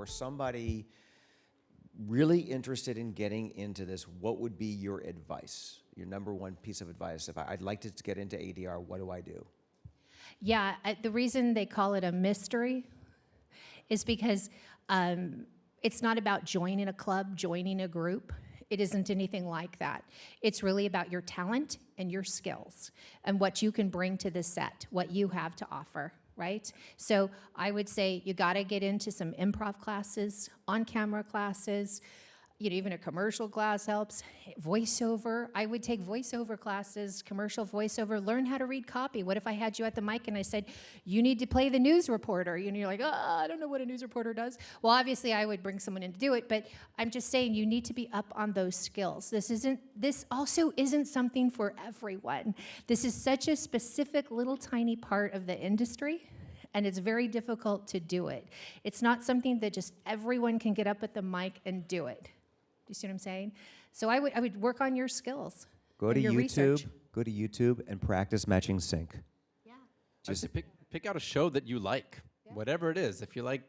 were somebody really interested in getting into this, what would be your advice? Your number one piece of advice? If I'd like to get into ADR, what do I do? Yeah, the reason they call it a mystery is because it's not about joining a club, joining a group. It isn't anything like that. It's really about your talent and your skills and what you can bring to the set, what you have to offer, right? So I would say you gotta get into some improv classes, on-camera classes, even a commercial class helps. Voiceover, I would take voiceover classes, commercial voiceover, learn how to read copy. What if I had you at the mic and I said, you need to play the news reporter? You're like, I don't know what a news reporter does. Well, obviously I would bring someone in to do it, but I'm just saying you need to be up on those skills. This also isn't something for everyone. This is such a specific little tiny part of the industry, and it's very difficult to do it. It's not something that just everyone can get up at the mic and do it. Do you see what I'm saying? So I would work on your skills. Go to your YouTube. Research. Go to YouTube and practice matching sync. Yeah. Just pick out a show that you like, whatever it is. If you like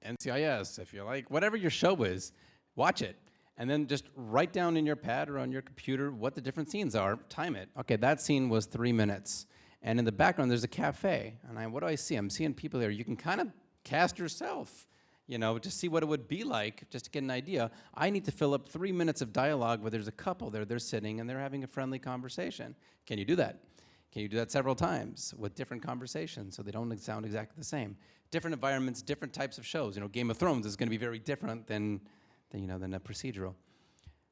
NCIS, if you like whatever your show is, watch it. And then just write down in your pad or on your computer what the different scenes are, time it. Okay, that scene was 3 minutes. And in the background, there's a cafe. And what do I see? I'm seeing people there. You can kind of cast yourself, to see what it would be like, just to get an idea. I need to fill up 3 minutes of dialogue where there's a couple there, they're sitting and they're having a friendly conversation. Can you do that? Can you do that several times with different conversations so they don't sound exactly the same? Different environments, different types of shows. Game of Thrones is going to be very different than a procedural.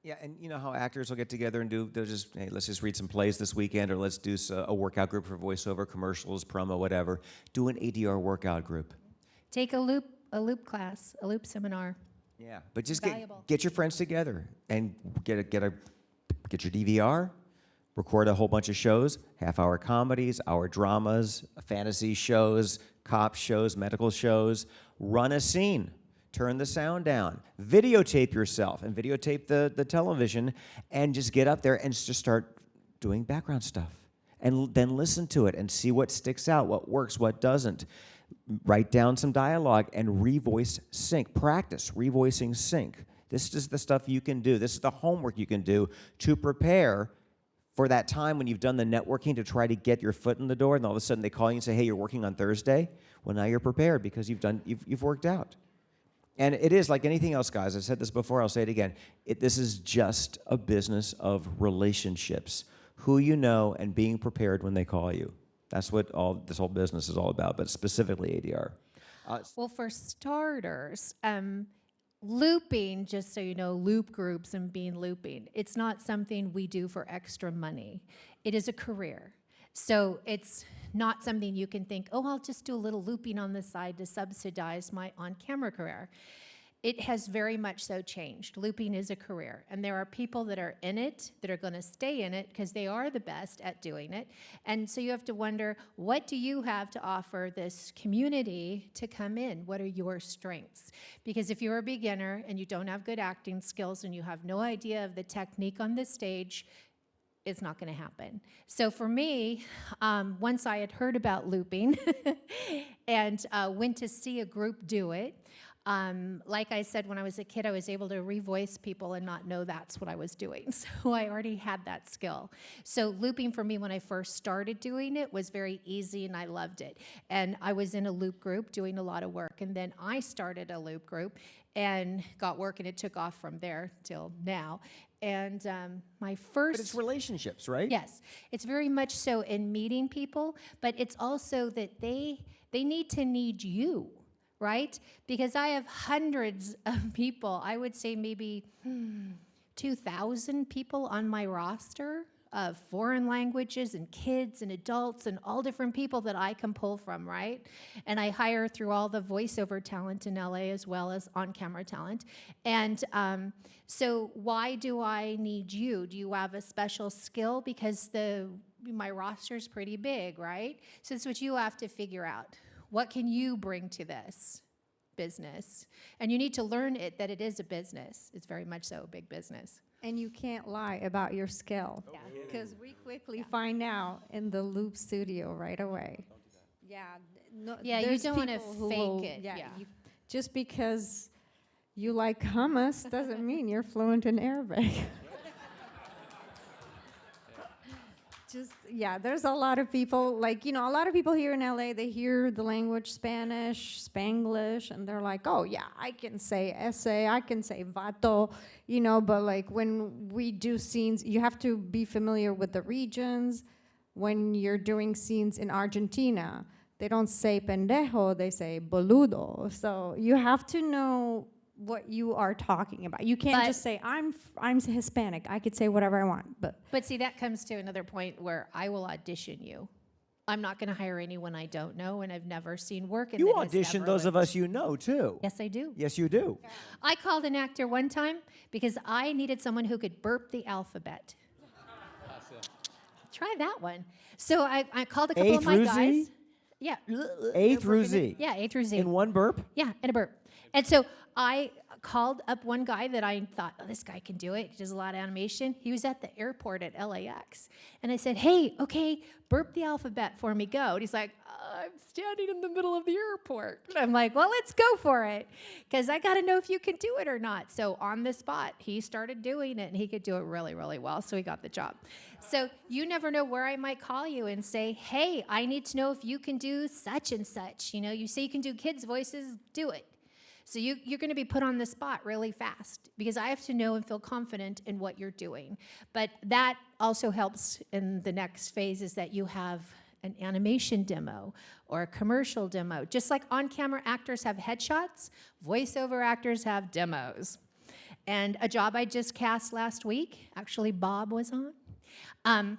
Yeah, and you know how actors will get together and hey, let's just read some plays this weekend, or let's do a workout group for voiceover, commercials, promo, whatever. Do an ADR workout group. Take a loop class, a loop seminar. Yeah, but just get your friends together and get your DVR, record a whole bunch of shows, half-hour comedies, hour dramas, fantasy shows, cop shows, medical shows. Run a scene. Turn the sound down. Videotape yourself and videotape the television, and just get up there and just start doing background stuff. And then listen to it and see what sticks out, what works, what doesn't. Write down some dialogue and revoice sync. Practice revoicing sync. This is the stuff you can do. This is the homework you can do to prepare for that time when you've done the networking to try to get your foot in the door, and all of a sudden they call you and say, hey, you're working on Thursday? Well, now you're prepared because you've worked out. And it is like anything else, guys. I said this before, I'll say it again. This is just a business of relationships. Who you know and being prepared when they call you. That's what this whole business is all about, but specifically ADR. Well, for starters, looping, just so you know, loop groups and being looping, it's not something we do for extra money. It is a career. So it's not something you can think, oh, I'll just do a little looping on the side to subsidize my on-camera career. It has very much so changed. Looping is a career, and there are people that are in it that are going to stay in it because they are the best at doing it. And so you have to wonder, what do you have to offer this community to come in? What are your strengths? Because if you're a beginner and you don't have good acting skills and you have no idea of the technique on the stage, it's not going to happen. So for me, once I had heard about looping and went to see a group do it, like I said, when I was a kid, I was able to revoice people and not know that's what I was doing. So I already had that skill. So looping for me when I first started doing it was very easy, and I loved it. And I was in a loop group doing a lot of work. And then I started a loop group and got work, and it took off from there till now. And my first... But it's relationships, right? Yes. It's very much so in meeting people, but it's also that they need to need you. Right? Because I have hundreds of people, I would say maybe 2,000 people on my roster of foreign languages and kids and adults and all different people that I can pull from, right? And I hire through all the voiceover talent in LA as well as on-camera talent. And so why do I need you? Do you have a special skill? Because my roster's pretty big, right? So it's what you have to figure out. What can you bring to this business? And you need to learn that it is a business. It's very much so a big business. And you can't lie about your skill. Because we quickly find out in the loop studio right away. You don't want to fake it. Just because you like hummus doesn't mean you're fluent in Arabic. Just, yeah, there's a lot of people, like, you know, a lot of people here in LA, they hear the language Spanish, Spanglish, and they're like, oh, yeah, I can say ese, I can say vato, you know, but like when we do scenes, you have to be familiar with the regions. When you're doing scenes in Argentina, they don't say pendejo, they say boludo. So you have to know what you are talking about. You can't just say, I'm Hispanic, I could say whatever I want. But see, that comes to another point where I will audition you. I'm not going to hire anyone I don't know and I've never seen work. And You that has audition never those of lived. us you know, too. Yes, I do. Yes, you do. I called an actor one time because I needed someone who could burp the alphabet. Try that one. So I called a couple A of my through guys. Z? Yeah. A through Z. Yeah, A through Z. In one burp? Yeah, and a burp. And so I called up one guy that I thought, oh, this guy can do it. He does a lot of animation. He was at the airport at LAX. And I said, hey, okay, burp the alphabet for me, go. And he's like, I'm standing in the middle of the airport. And I'm like, well, let's go for it. Because I got to know if you can do it or not. So on the spot, he started doing it, and he could do it really, really well. So he got the job. So you never know where I might call you and say, hey, I need to know if you can do such and such. You know, you say you can do kids' voices, do it. So you're going to be put on the spot really fast because I have to know and feel confident in what you're doing. But that also helps in the next phase is that you have an animation demo or a commercial demo. Just like on-camera actors have headshots, voiceover actors have demos. And a job I just cast last week, actually Bob was on,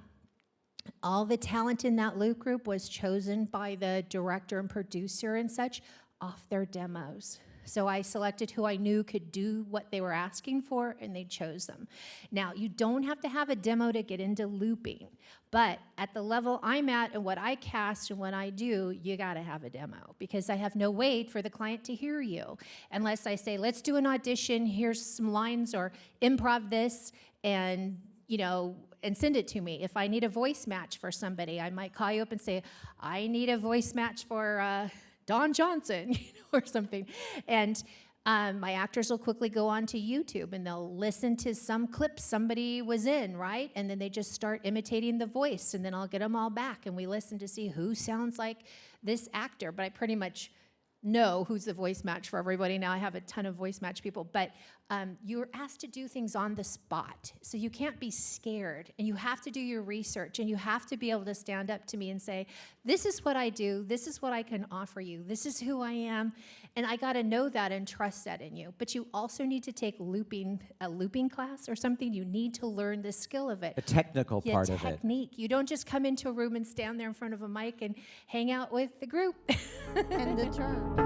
all the talent in that loop group was chosen by the director and producer and such off their demos. So I selected who I knew could do what they were asking for, and they chose them. Now, you don't have to have a demo to get into looping, but at the level I'm at and what I cast and what I do, you gotta have a demo because I have no way for the client to hear you unless I say, let's do an audition, here's some lines or improv this, and you know, and send it to me. If I need a voice match for somebody, I might call you up and say, I need a voice match for Don Johnson, you know, or something. And my actors will quickly go on to YouTube and they'll listen to some clips somebody was in, right? And then they just start imitating the voice, and then I'll get them all back and we listen to see who sounds like this actor. But I pretty much know who's the voice match for everybody now. I have a ton of voice match people, but you're asked to do things on the spot. So you can't be scared, and you have to do your research, and you have to be able to stand up to me and say, this is what I do, this is what I can offer you, this is who I am, and I gotta know that and trust that in you. But you also need to take a looping class or something. You need to learn the skill of it. The technical part of it. Technique. You don't just come into a room and stand there in front of a mic and hang out with the group. And the terms.